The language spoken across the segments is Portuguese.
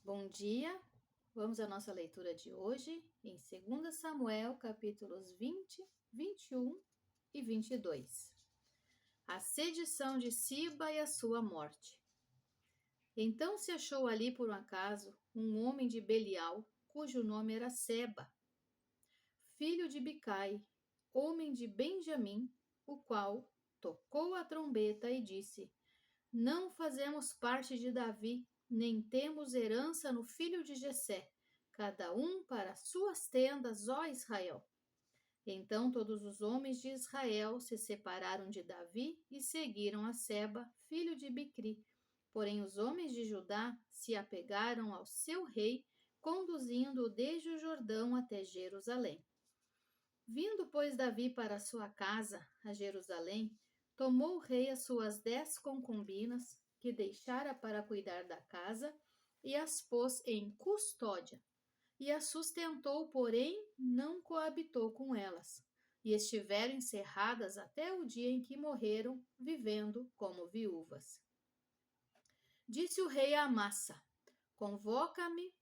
Bom dia, vamos à nossa leitura de hoje em 2 Samuel, capítulos 20, 21 e 22. A sedição de Siba e a sua morte. Então se achou ali por um acaso um homem de Belial, cujo nome era Seba, filho de Bicai, homem de Benjamim, o qual tocou a trombeta e disse: Não fazemos parte de Davi, nem temos herança no filho de Jessé, cada um para suas tendas, ó Israel. Então todos os homens de Israel se separaram de Davi e seguiram a Seba, filho de Bicri. Porém os homens de Judá se apegaram ao seu rei, conduzindo-o desde o Jordão até Jerusalém. Vindo, pois, Davi para sua casa, a Jerusalém, tomou o rei as suas 10 concubinas, que deixara para cuidar da casa, e as pôs em custódia, e as sustentou, porém não coabitou com elas, e estiveram encerradas até o dia em que morreram, vivendo como viúvas. Disse o rei a Amassa: Convoca-me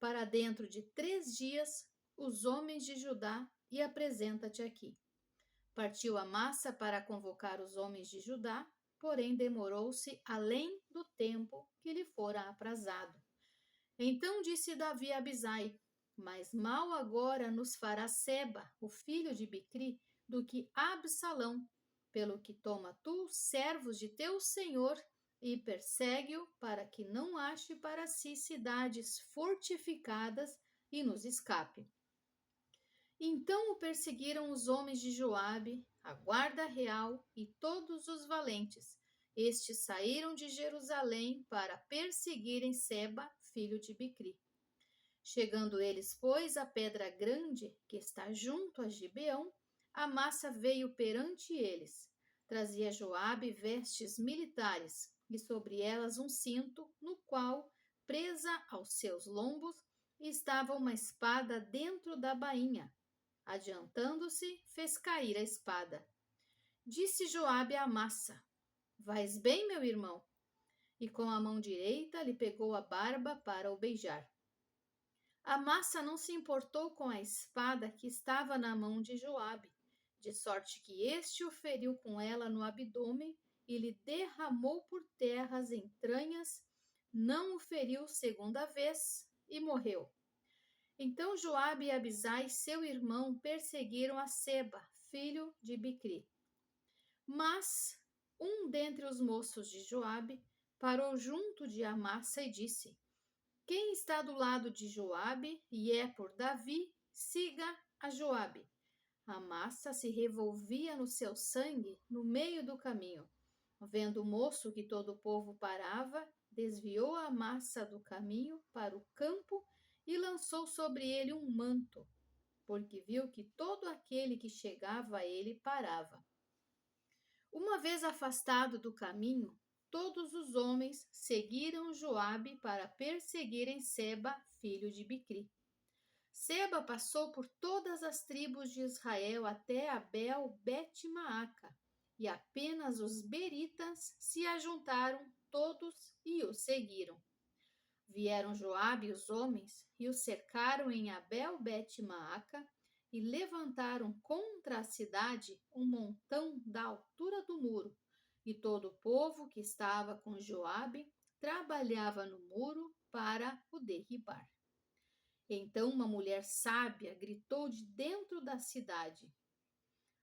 para dentro de 3 dias os homens de Judá e apresenta-te aqui. Partiu Amassa para convocar os homens de Judá, porém demorou-se além do tempo que lhe fora aprazado. Então disse Davi a Abisai: Mais mal agora nos fará Seba, o filho de Bicri, do que Absalão, pelo que toma tu servos de teu senhor e persegue-o para que não ache para si cidades fortificadas e nos escape. Então o perseguiram os homens de Joabe, a guarda real e todos os valentes. Estes saíram de Jerusalém para perseguirem Seba, filho de Bicri. Chegando eles, pois, à pedra grande, que está junto a Gibeão, Amassa veio perante eles. Trazia Joabe vestes militares, e sobre elas um cinto, no qual, presa aos seus lombos, estava uma espada dentro da bainha. Adiantando-se, fez cair a espada. Disse Joabe a Amassa: Vais bem, meu irmão? E com a mão direita lhe pegou a barba para o beijar. Amassa não se importou com a espada que estava na mão de Joabe, de sorte que este o feriu com ela no abdômen e lhe derramou por terra as entranhas, não o feriu segunda vez e morreu. Então Joabe e Abisai, seu irmão, perseguiram a Seba, filho de Bicri. Mas um dentre os moços de Joabe parou junto de Amassa e disse: Quem está do lado de Joabe e é por Davi, siga a Joabe. Amassa se revolvia no seu sangue no meio do caminho. Vendo o moço que todo o povo parava, desviou a Amassa do caminho para o campo e lançou sobre ele um manto, porque viu que todo aquele que chegava a ele parava. Uma vez afastado do caminho, todos os homens seguiram Joabe para perseguirem Seba, filho de Bicri. Seba passou por todas as tribos de Israel até Abel-Bet-Maaca, e apenas os beritas se ajuntaram todos e o seguiram. Vieram Joabe e os homens e o cercaram em Abel-Bet-Maaca e levantaram contra a cidade um montão da altura do muro. E todo o povo que estava com Joabe trabalhava no muro para o derribar. Então uma mulher sábia gritou de dentro da cidade: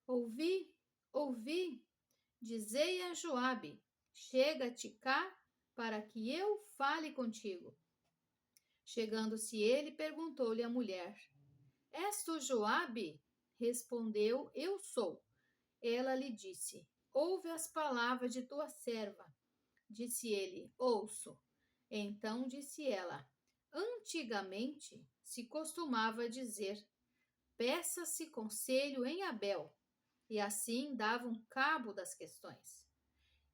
Ouvi, ouvi, dizei a Joabe: chega-te cá para que eu fale contigo. Chegando-se ele, perguntou-lhe a mulher: És tu Joabe? Respondeu: Eu sou. Ela lhe disse: Ouve as palavras de tua serva. Disse ele: Ouço. Então disse ela: Antigamente se costumava dizer: Peça-se conselho em Abel, e assim davam cabo das questões.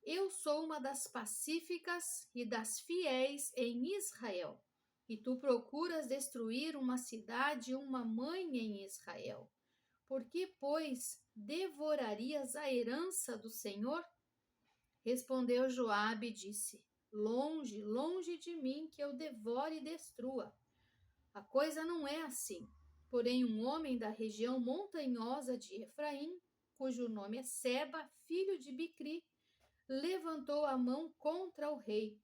Eu sou uma das pacíficas e das fiéis em Israel, e tu procuras destruir uma cidade e uma mãe em Israel. Por que, pois, devorarias a herança do Senhor? Respondeu Joabe e disse: longe, longe de mim, que eu devore e destrua. A coisa não é assim. Porém, um homem da região montanhosa de Efraim, cujo nome é Seba, filho de Bicri, levantou a mão contra o rei,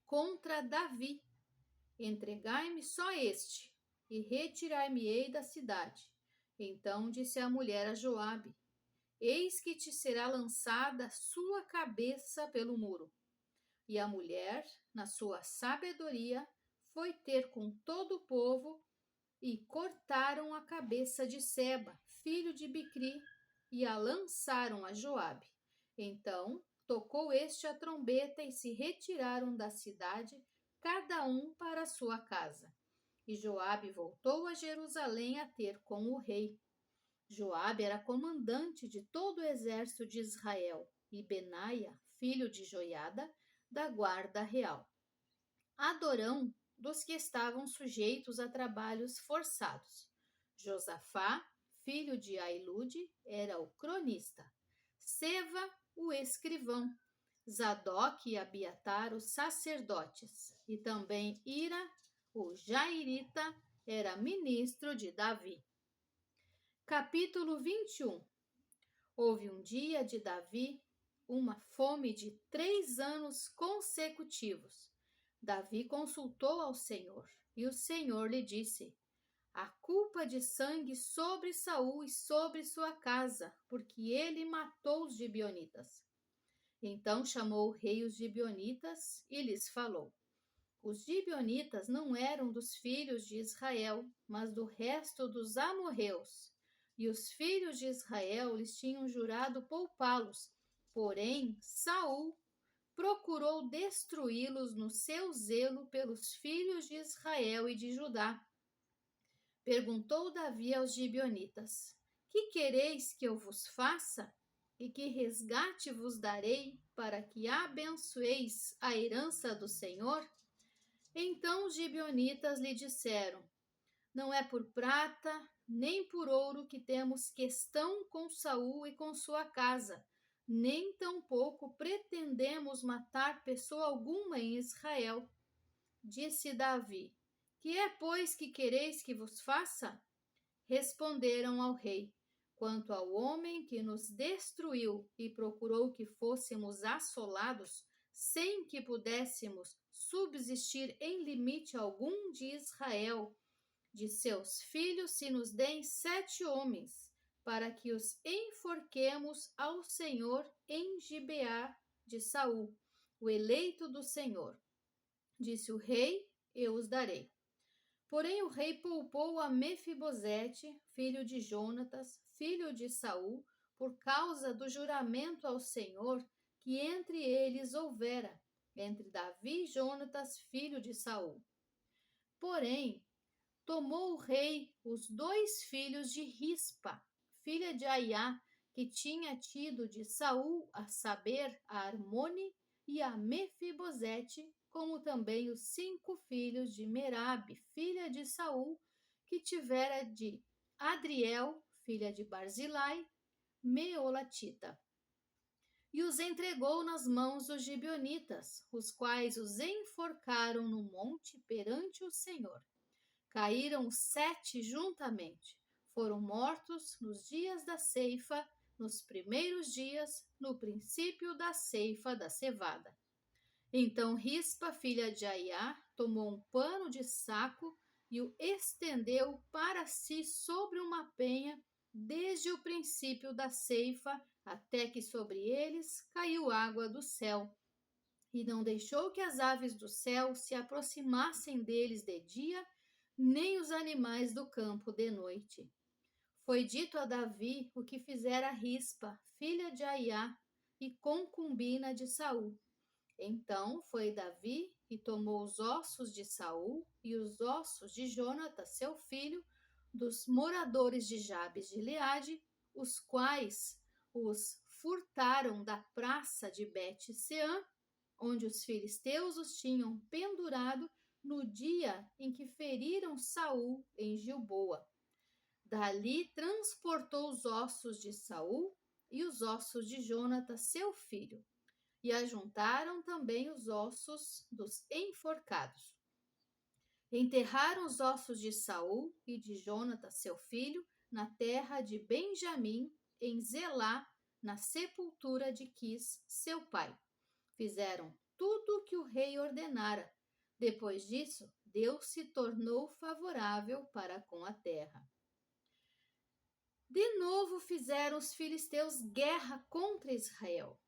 contra Davi. Entregai-me só este, e retirar-me-ei da cidade. Então disse a mulher a Joabe: Eis que te será lançada sua cabeça pelo muro. E a mulher, na sua sabedoria, foi ter com todo o povo e cortaram a cabeça de Seba, filho de Bicri, e a lançaram a Joabe. Então tocou este a trombeta e se retiraram da cidade, cada um para a sua casa. E Joabe voltou a Jerusalém a ter com o rei. Joabe era comandante de todo o exército de Israel, e Benaia, filho de Joiada, da guarda real. Adorão, dos que estavam sujeitos a trabalhos forçados. Josafá, filho de Ailude, era o cronista. Seva, o escrivão. Zadok e Abiatar, os sacerdotes. E também Ira, o jairita, era ministro de Davi. Capítulo 21. Houve um dia de Davi uma fome de 3 anos consecutivos. Davi consultou ao Senhor, e o Senhor lhe disse: a culpa de sangue sobre Saul e sobre sua casa, porque ele matou os gibeonitas. Então chamou o rei os gibeonitas e lhes falou: os gibeonitas não eram dos filhos de Israel, mas do resto dos amorreus. E os filhos de Israel lhes tinham jurado poupá-los. Porém, Saul procurou destruí-los no seu zelo pelos filhos de Israel e de Judá. Perguntou Davi aos gibeonitas: que quereis que eu vos faça? E que resgate vos darei para que abençoeis a herança do Senhor? Então os gibeonitas lhe disseram: não é por prata nem por ouro que temos questão com Saul e com sua casa, nem tampouco pretendemos matar pessoa alguma em Israel. Disse Davi: que é, pois, que quereis que vos faça? Responderam ao rei: quanto ao homem que nos destruiu e procurou que fôssemos assolados, sem que pudéssemos subsistir em limite algum de Israel, de seus filhos se nos deem 7 homens, para que os enforquemos ao Senhor em Gibeá de Saul, o eleito do Senhor. Disse o rei: eu os darei. Porém o rei poupou a Mefibosete, filho de Jonatas, filho de Saul, por causa do juramento ao Senhor que entre eles houvera, entre Davi e Jonatas, filho de Saul. Porém, tomou o rei os 2 filhos de Rispa, filha de Aiá, que tinha tido de Saul, a saber, a Armone e a Mefibosete, como também os 5 filhos de Merabe, filha de Saul, que tivera de Adriel, filha de Barzilai, Meolatita. E os entregou nas mãos dos gibeonitas, os quais os enforcaram no monte perante o Senhor. Caíram 7 juntamente. Foram mortos nos dias da ceifa, nos primeiros dias, no princípio da ceifa da cevada. Então Rispa, filha de Aiá, tomou um pano de saco e o estendeu para si sobre uma penha, desde o princípio da ceifa até que sobre eles caiu água do céu. E não deixou que as aves do céu se aproximassem deles de dia, nem os animais do campo de noite. Foi dito a Davi o que fizera Rispa, filha de Aiá, e concubina de Saul. Então foi Davi e tomou os ossos de Saul e os ossos de Jonatas, seu filho, dos moradores de Jabes de Gileade, os quais os furtaram da praça de Bet-Seã, onde os filisteus os tinham pendurado no dia em que feriram Saul em Gilboa. Dali transportou os ossos de Saul e os ossos de Jonatas, seu filho, e ajuntaram também os ossos dos enforcados. Enterraram os ossos de Saul e de Jonatas, seu filho, na terra de Benjamim, em Zelá, na sepultura de Quis, seu pai. Fizeram tudo o que o rei ordenara. Depois disso, Deus se tornou favorável para com a terra. De novo fizeram os filisteus guerra contra Israel.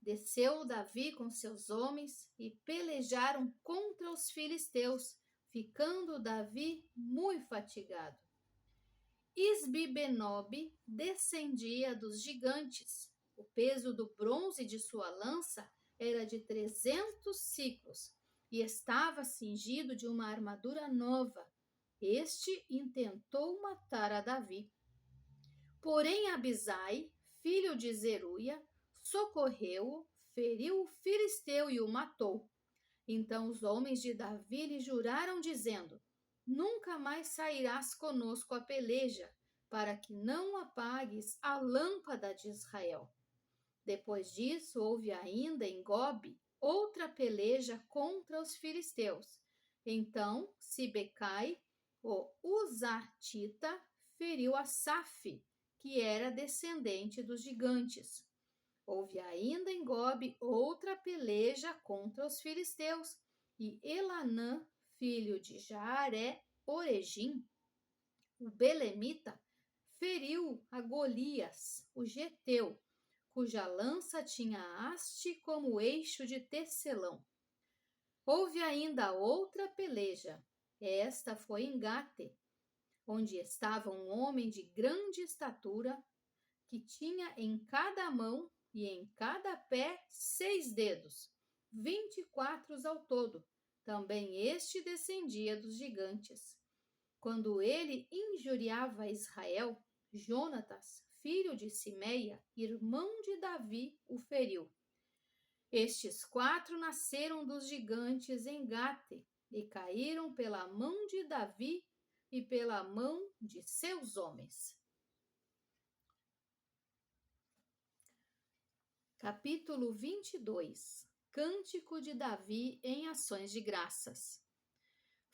Desceu Davi com seus homens e pelejaram contra os filisteus, ficando Davi muito fatigado. Isbi-Benob descendia dos gigantes. O peso do bronze de sua lança era de 300 siclos e estava cingido de uma armadura nova. Este intentou matar a Davi. Porém Abisai, filho de Zeruia, socorreu-o, feriu o filisteu e o matou. Então os homens de Davi lhe juraram, dizendo: Nunca mais sairás conosco à peleja, para que não apagues a lâmpada de Israel. Depois disso, houve ainda em Gobe outra peleja contra os filisteus. Então Sibecai, o Uzatita, feriu Asaf, que era descendente dos gigantes. Houve ainda em Gobe outra peleja contra os filisteus, e Elanã, filho de Jaaré-Oregim, o belemita, feriu a Golias, o geteu, cuja lança tinha haste como eixo de tecelão. Houve ainda outra peleja. Esta foi em Gate, onde estava um homem de grande estatura, que tinha em cada mão e em cada pé 6 dedos, 24 ao todo. Também este descendia dos gigantes. Quando ele injuriava Israel, Jonatas, filho de Simeia, irmão de Davi, o feriu. Estes 4 nasceram dos gigantes em Gate e caíram pela mão de Davi e pela mão de seus homens. Capítulo 22. Cântico de Davi em ações de graças.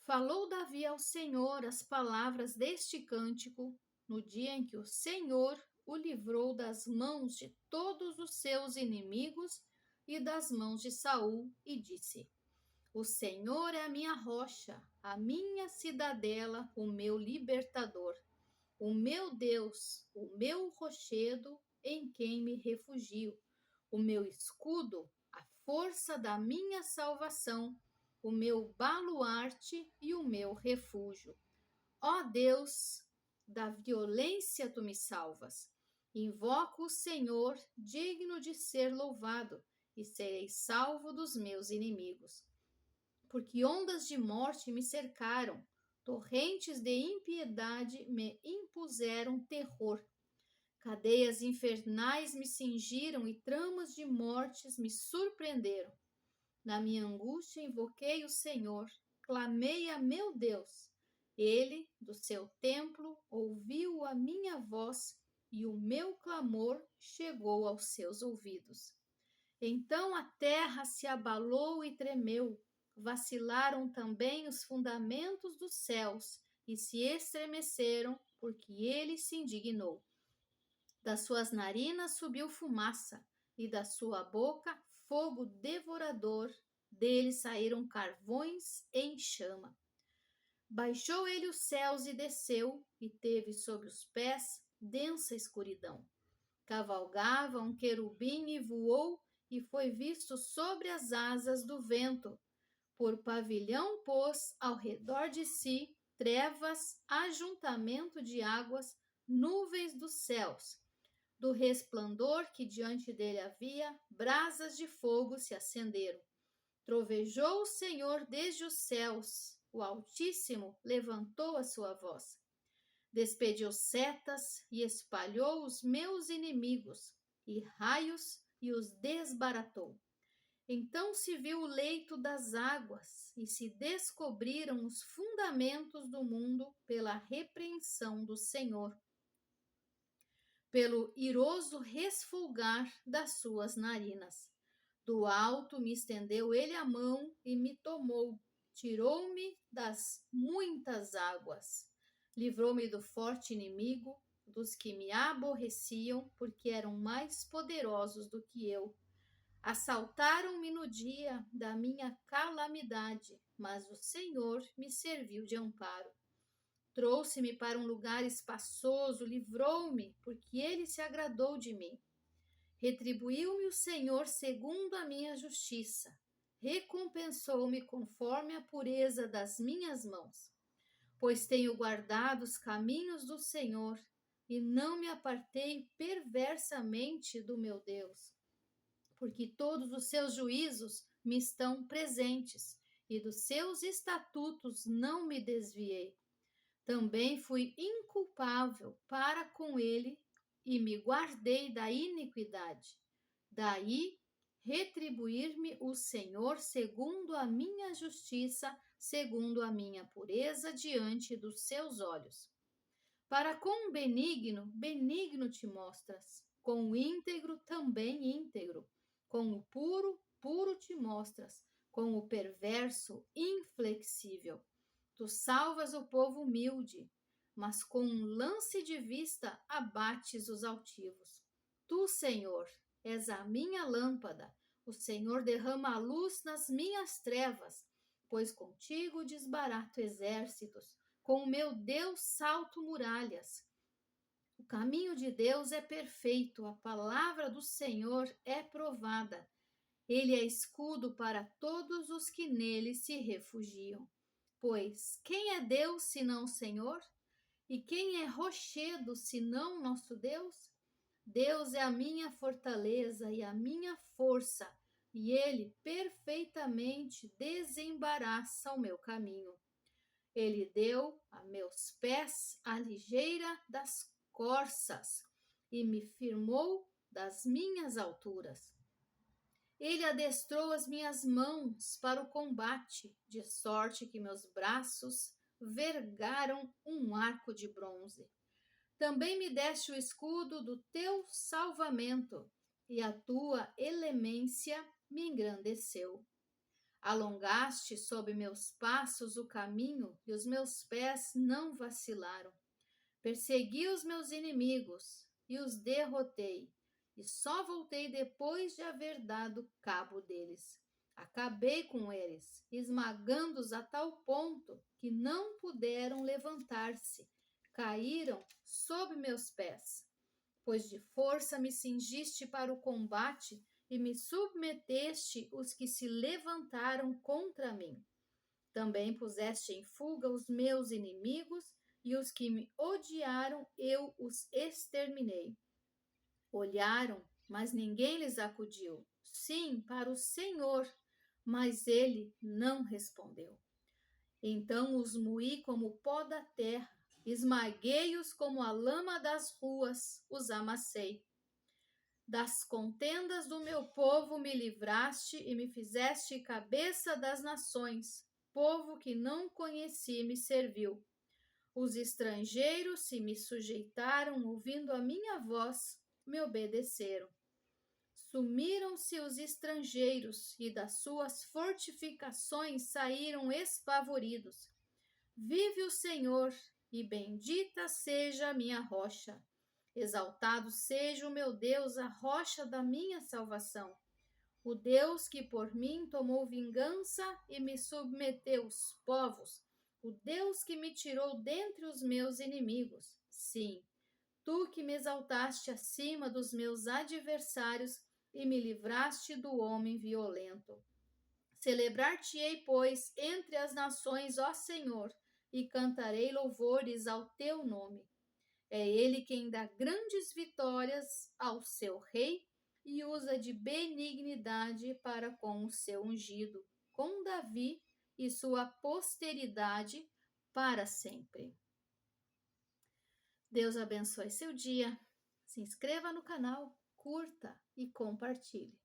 Falou Davi ao Senhor as palavras deste cântico no dia em que o Senhor o livrou das mãos de todos os seus inimigos e das mãos de Saul, e disse: O Senhor é a minha rocha, a minha cidadela, o meu libertador, o meu Deus, o meu rochedo em quem me refugio, o meu escudo, a força da minha salvação, o meu baluarte e o meu refúgio. Ó Deus, da violência tu me salvas. Invoco o Senhor, digno de ser louvado, e serei salvo dos meus inimigos. Porque ondas de morte me cercaram, torrentes de impiedade me impuseram terror. Cadeias infernais me cingiram e tramas de mortes me surpreenderam. Na minha angústia invoquei o Senhor, clamei a meu Deus. Ele, do seu templo, ouviu a minha voz e o meu clamor chegou aos seus ouvidos. Então a terra se abalou e tremeu, vacilaram também os fundamentos dos céus e se estremeceram, porque ele se indignou. Das suas narinas subiu fumaça, e da sua boca fogo devorador, dele saíram carvões em chama. Baixou ele os céus e desceu, e teve sob os pés densa escuridão. Cavalgava um querubim e voou, e foi visto sobre as asas do vento. Por pavilhão pôs ao redor de si trevas, ajuntamento de águas, nuvens dos céus. Do resplandor que diante dele havia, brasas de fogo se acenderam. Trovejou o Senhor desde os céus, o Altíssimo levantou a sua voz. Despediu setas e espalhou os meus inimigos, e raios e os desbaratou. Então se viu o leito das águas, e se descobriram os fundamentos do mundo pela repreensão do Senhor, pelo iroso resfolgar das suas narinas. Do alto me estendeu ele a mão e me tomou, tirou-me das muitas águas, livrou-me do forte inimigo, dos que me aborreciam, porque eram mais poderosos do que eu. Assaltaram-me no dia da minha calamidade, mas o Senhor me serviu de amparo. Trouxe-me para um lugar espaçoso, livrou-me, porque ele se agradou de mim. Retribuiu-me o Senhor segundo a minha justiça. Recompensou-me conforme a pureza das minhas mãos. Pois tenho guardado os caminhos do Senhor e não me apartei perversamente do meu Deus. Porque todos os seus juízos me estão presentes e dos seus estatutos não me desviei. Também fui inculpável para com ele e me guardei da iniquidade. Daí retribuir-me o Senhor segundo a minha justiça, segundo a minha pureza diante dos seus olhos. Para com o benigno, benigno te mostras, com o íntegro, também íntegro, com o puro, puro te mostras, com o perverso, inflexível. Tu salvas o povo humilde, mas com um lance de vista abates os altivos. Tu, Senhor, és a minha lâmpada, o Senhor derrama a luz nas minhas trevas, pois contigo desbarato exércitos, com o meu Deus salto muralhas. O caminho de Deus é perfeito, a palavra do Senhor é provada. Ele é escudo para todos os que nele se refugiam. Pois quem é Deus senão o Senhor? E quem é rochedo senão nosso Deus? Deus é a minha fortaleza e a minha força, e ele perfeitamente desembaraça o meu caminho. Ele deu a meus pés a ligeira das corças e me firmou das minhas alturas. Ele adestrou as minhas mãos para o combate, de sorte que meus braços vergaram um arco de bronze. Também me deste o escudo do teu salvamento, e a tua elemência me engrandeceu. Alongaste sob meus passos o caminho, e os meus pés não vacilaram. Persegui os meus inimigos e os derrotei, e só voltei depois de haver dado cabo deles. Acabei com eles, esmagando-os a tal ponto que não puderam levantar-se, caíram sob meus pés. Pois de força me cingiste para o combate e me submeteste os que se levantaram contra mim. Também puseste em fuga os meus inimigos, e os que me odiaram eu os exterminei. Olharam, mas ninguém lhes acudiu. Sim, para o Senhor, mas ele não respondeu. Então os moí como pó da terra, esmaguei-os como a lama das ruas, os amassei. Das contendas do meu povo me livraste e me fizeste cabeça das nações. Povo que não conheci me serviu. Os estrangeiros se me sujeitaram, ouvindo a minha voz, me obedeceram. Sumiram-se os estrangeiros e das suas fortificações saíram espavoridos. Vive o Senhor, e bendita seja a minha rocha. Exaltado seja o meu Deus, a rocha da minha salvação. O Deus que por mim tomou vingança e me submeteu os povos. O Deus que me tirou dentre os meus inimigos. Sim, tu que me exaltaste acima dos meus adversários e me livraste do homem violento. Celebrar-te-ei, pois, entre as nações, ó Senhor, e cantarei louvores ao teu nome. É ele quem dá grandes vitórias ao seu rei e usa de benignidade para com o seu ungido, com Davi e sua posteridade para sempre. Deus abençoe seu dia. Se inscreva no canal, curta e compartilhe.